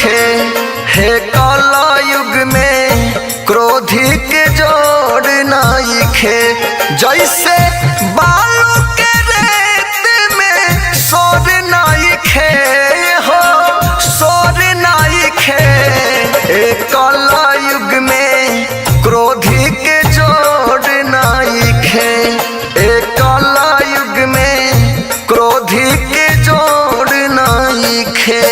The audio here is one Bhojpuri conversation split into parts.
खे। हे कलयुग में क्रोधी के जोड़ नाई खे। जैसे बालू के रेत में सोर नाई खे हो, सोर नाई खे। हे कलयुग में क्रोधी के जोड़ नाई खे। हे कलयुग में क्रोधी के जोड़ नाई खे।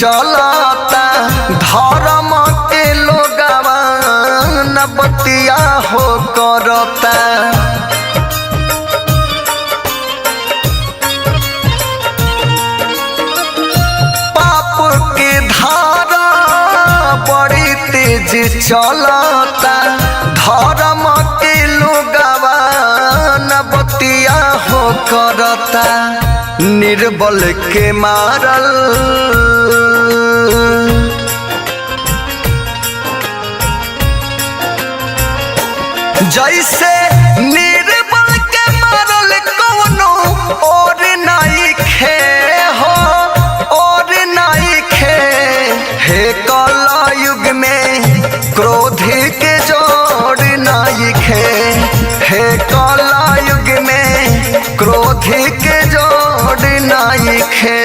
चलता धर्म के लोगवा न बतिया हो करता। पाप के धारा बड़ी तेज चलता, धर्म के लोगवा न बतिया हो करता। निर्बल के मारल जैसे निर्बल के मारल कौनो और नाई खे हो, और नाई खे। हे कलयुग में क्रोधी के जोड़ नाई खे। हे कलयुग में क्रोधी के जोड़ नाई खे।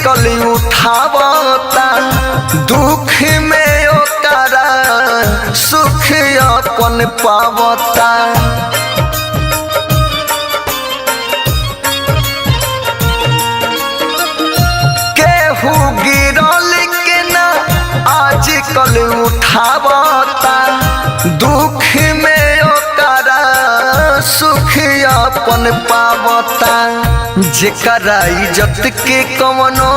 कल उठावता दुख में ओकरा सुख अपन पावता। केहू गिरल के ना आज कल उठावता दुख में ओकरा सुख अपन पावता। जेकरा इज्जत के कवनो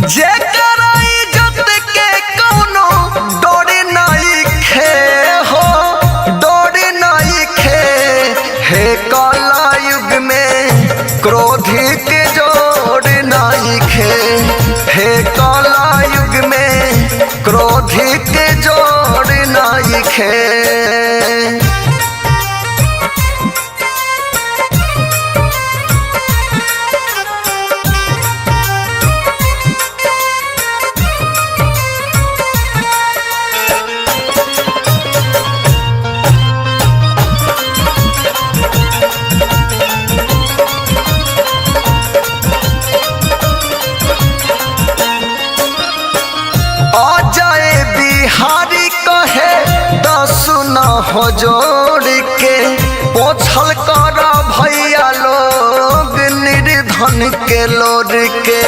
जेकरा इज्जत के कवनो डोरे नाई खे हो, डोरे नाई खे। हे कलयुग में क्रोधी के जोड़ नाई खे। हे कलयुग में क्रोधी के जोड़ नाई खे। बिहारी कहे दस न हो जोड़ के पोछल कर भैया लोग निर्धन के लोड के।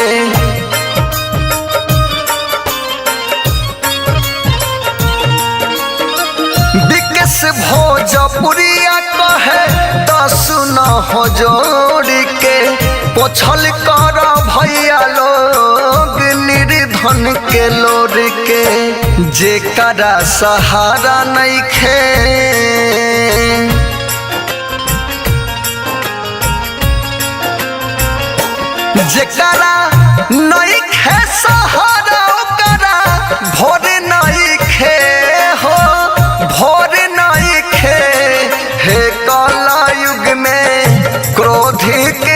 विकेश भोजपुरिया कहे दस न हो जोड़ के पोछल कर भैया लोग निर्धन के लोड के। जेकरा सहारा नहीं खे जेकरा नहीं खे सहारा ओकरा भोर नहीं खे हो, भोर नहीं खे। हे कलयुग में क्रोधी के